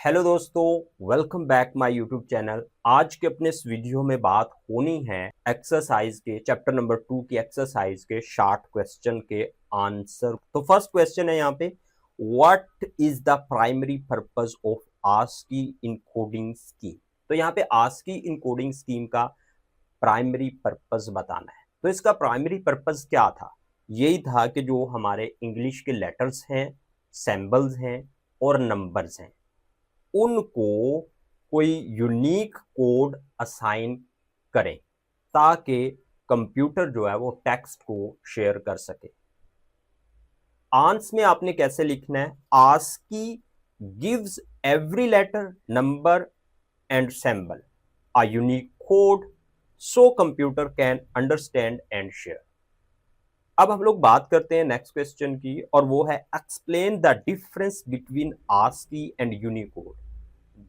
Hello दोस्तों, welcome back my YouTube channel. आज के अपने इस वीडियो में बात होनी है एक्सरसाइज के चैप्टर नंबर 2 की एक्सरसाइज के शॉर्ट क्वेश्चन के आंसर। तो फर्स्ट क्वेश्चन है यहाँ पे, what is the primary purpose of ASCII encoding scheme. तो यहाँ पे आस्की इनकोडिंग स्कीम का प्राइमरी पर्पस बताना है। तो इसका प्राइमरी पर्पस क्या था? यही था कि जो हमारे इंग्लिश के लेटर्स हैं, सिंबल्स हैं और नंबर्स हैं, उनको कोई यूनिक कोड असाइन करें ताकि कंप्यूटर जो है वो टेक्स्ट को शेयर कर सके। आंस में आपने कैसे लिखना है? ASCII gives every letter, number and symbol a unique code so computer can understand and share. अब हम लोग बात करते हैं नेक्स्ट क्वेश्चन की, और वो है explain the difference between ASCII and Unicode.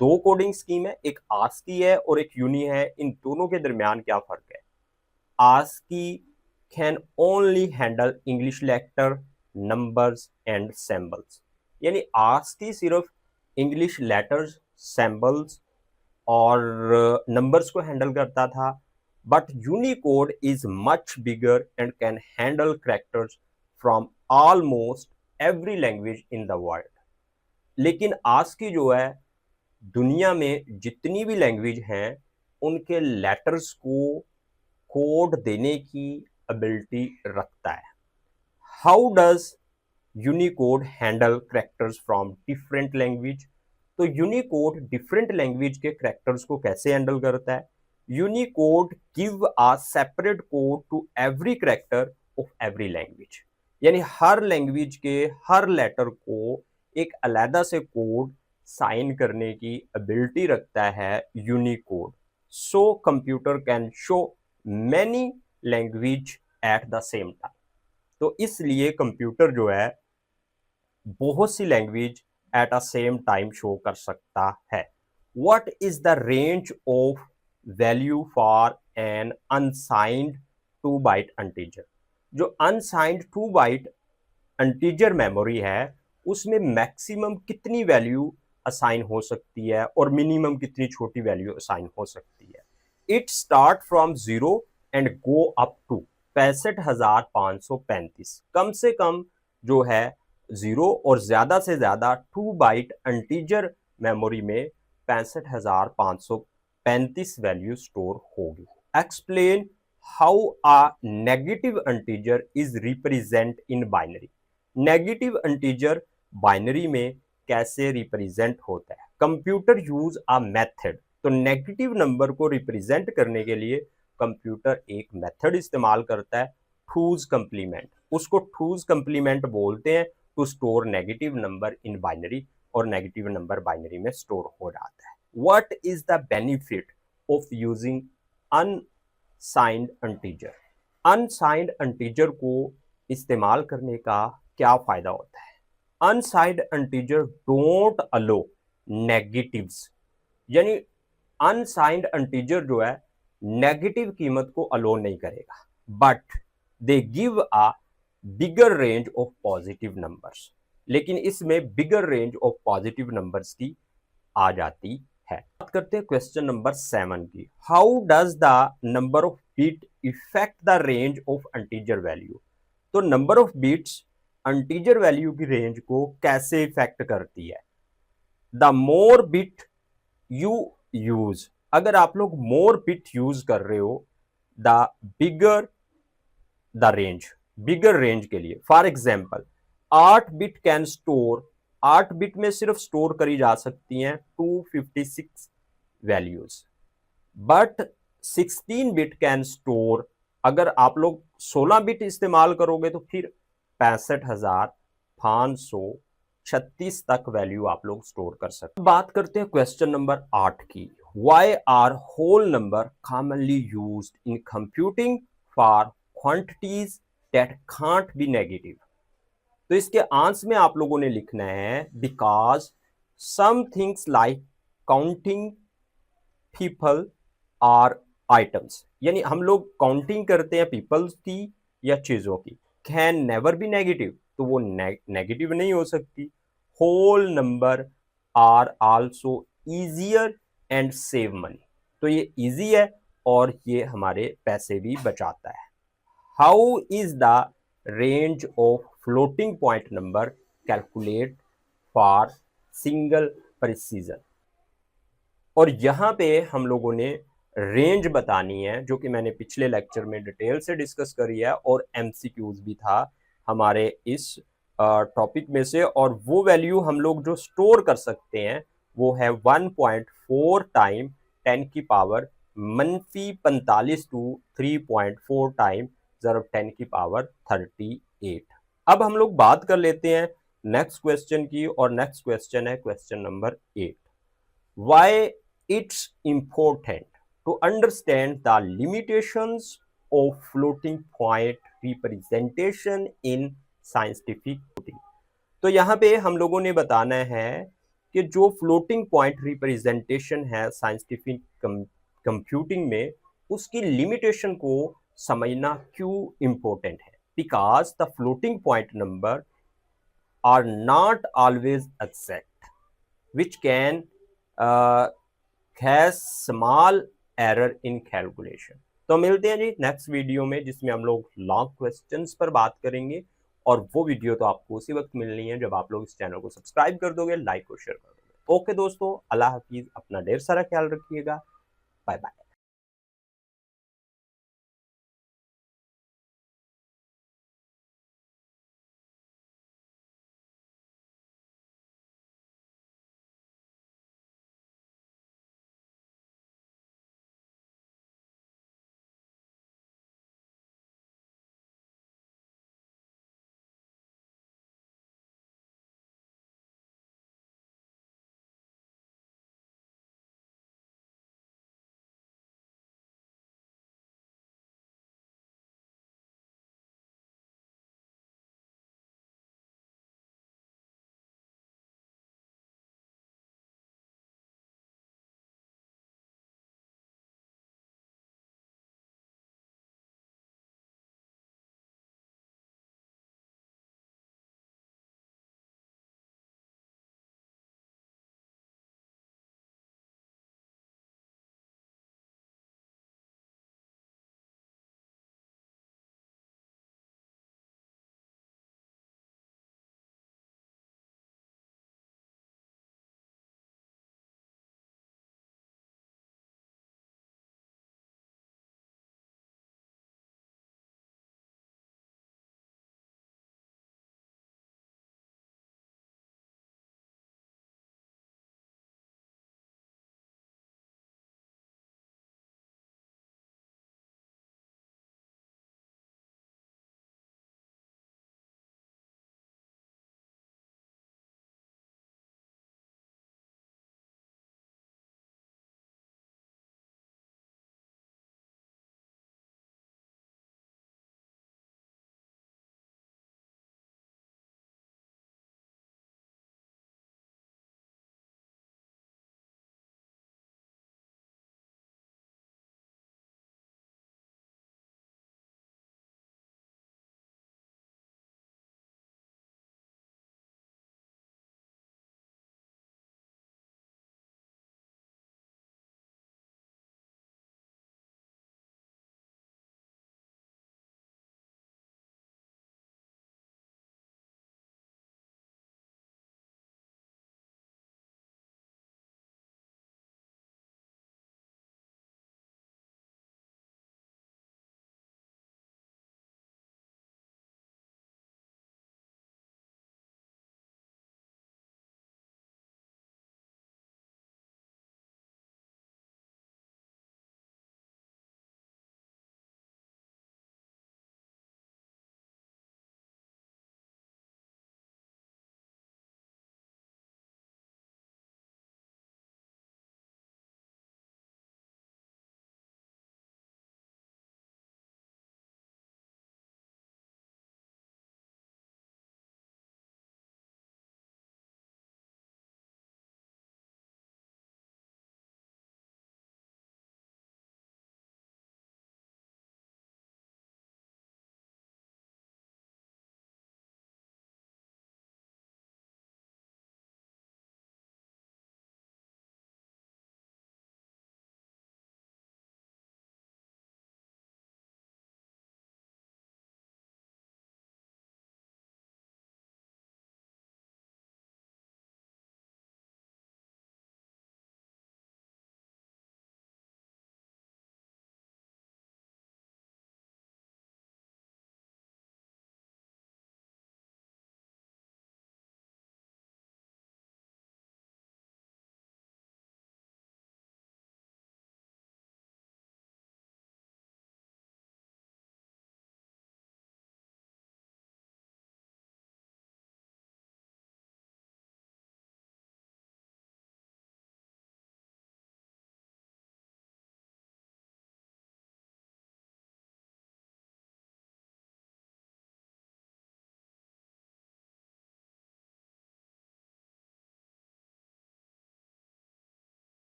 दो कोडिंग स्कीम है, एक आस्की है और एक यूनी है। इन दोनों के दरमियान क्या फर्क है? ASCII can only handle English letter, numbers and symbols. यानी आस्की सिर्फ इंग्लिश लेटर्स, सिंबल्स और नंबर्स को हैंडल करता था, but Unicode is much bigger and can handle characters from almost every language in the world. लेकिन ASCII जो है दुनिया में जितनी भी लैंग्वेज हैं उनके लेटर्स को कोड देने की एबिलिटी रखता है। How does Unicode handle characters from different language? तो यूनिकोड डिफरेंट लैंग्वेज के कैरेक्टर्स को कैसे हैंडल करता है? Unicode give a separate code to every character of every language. यानी हर लैंग्वेज के हर लेटर को एक अलग से कोड साइन करने की एबिलिटी रखता है Unicode, so computer can show many language at the same time. तो इसलिए कंप्यूटर जो है बहुत सी language at a same time show कर सकता है। What is the range of value for an unsigned 2 byte integer? जो अनसाइंड 2 बाइट इंटीजर मेमोरी है उसमें मैक्सिमम कितनी वैल्यू असाइन हो सकती है और मिनिमम कितनी छोटी वैल्यू असाइन हो सकती है? It start from 0 and go up to 65,535। कम से कम जो है 0 और ज्यादा से ज्यादा 2 बाइट इंटीजर मेमोरी में 65,535 वैल्यू स्टोर होगी। Explain how a negative integer is represent in binary. Negative integer binary में कैसे रिप्रेजेंट होता है? Computer use a method. तो नेगेटिव नंबर को रिप्रेजेंट करने के लिए कंप्यूटर एक मेथड इस्तेमाल करता है, ठूज कंप्लीमेंट। उसको ठूज कंप्लीमेंट बोलते हैं to store negative number in binary, और नेगेटिव नंबर बाइनरी में स्टोर हो जाता है। What is the benefit of using unsigned integer? Unsigned integer को इस्तेमाल करने का क्या फायदा होता है? Unsigned integer don't allow negatives. यानी अनसाइंड इंटीजर जो है नेगेटिव कीमत को अलो नहीं करेगा, but they give a bigger range of positive numbers. लेकिन इसमें bigger range of positive numbers की आ जाती है। बात करते हैं क्वेश्चन नंबर 7 की। How does the number of bit effect the range of integer value? तो number of bits integer value की रेंज को कैसे इफेक्ट करती है? The more bit you use, अगर आप लोग मोर बिट यूज कर रहे हो, the bigger the range, bigger range के लिए। For example 8 bit can store, 8 bit में सिर्फ स्टोर करी जा सकती हैं 256 values, but 16 bit can store, अगर आप लोग 16 बिट इस्तेमाल करोगे तो फिर 65,536 तक वैल्यू आप लोग स्टोर कर सकते हैं। बात करते हैं क्वेश्चन नंबर 8 की। Why are whole number commonly used in computing for quantities that can't be negative? तो इसके आंसर में आप लोगों ने लिखना है because some things like counting people or items. यानी हम लोग काउंटिंग करते हैं पीपल्स की या चीजों की, कैन नेवर बी नेगेटिव, तो वो नेगेटिव नहीं हो सकती। Whole number are also easier and save money. तो ये इजी है और ये हमारे पैसे भी बचाता है। How is the range of floating point number calculate for single precision. और यहाँ पे हम लोगों ने रेंज बतानी है, जो कि मैंने पिछले लेक्चर में डिटेल से डिस्कस करी है, और एमसीक्यूज भी था हमारे इस टॉपिक में से। और वो वैल्यू हम लोग जो स्टोर कर सकते हैं वो है 1.4 टाइम 10 की पावर -45 टू 3.4 टाइम ज़रब 10 की पावर 38। अब हम लोग बात कर लेते हैं नेक्स्ट क्वेश्चन की, और नेक्स्ट क्वेश्चन है question number 8। Why it's important to understand the limitations of floating point representation in scientific computing। तो यहाँ पे हम लोगों ने बताना है कि जो फ्लोटिंग पॉइंट रिप्रेजेंटेशन है साइंटिफिक कंप्यूटिंग में, उसकी लिमिटेशन को समझना क्यों इंपॉर्टेंट है। Because the floating point number are not always exact which can has small error in calculation. तो मिलते हैं जी नेक्स्ट वीडियो में, जिसमें हम लोग लॉन्ग क्वेश्चंस पर बात करेंगे। और वो वीडियो तो आपको उसी वक्त मिलनी है जब आप लोग इस चैनल को सब्सक्राइब कर दोगे, लाइक और शेयर कर दोगे। ओके दोस्तों, अल्लाह हाफिज, अपना ढेर सारा ख्याल रखिएगा, बाय बाय।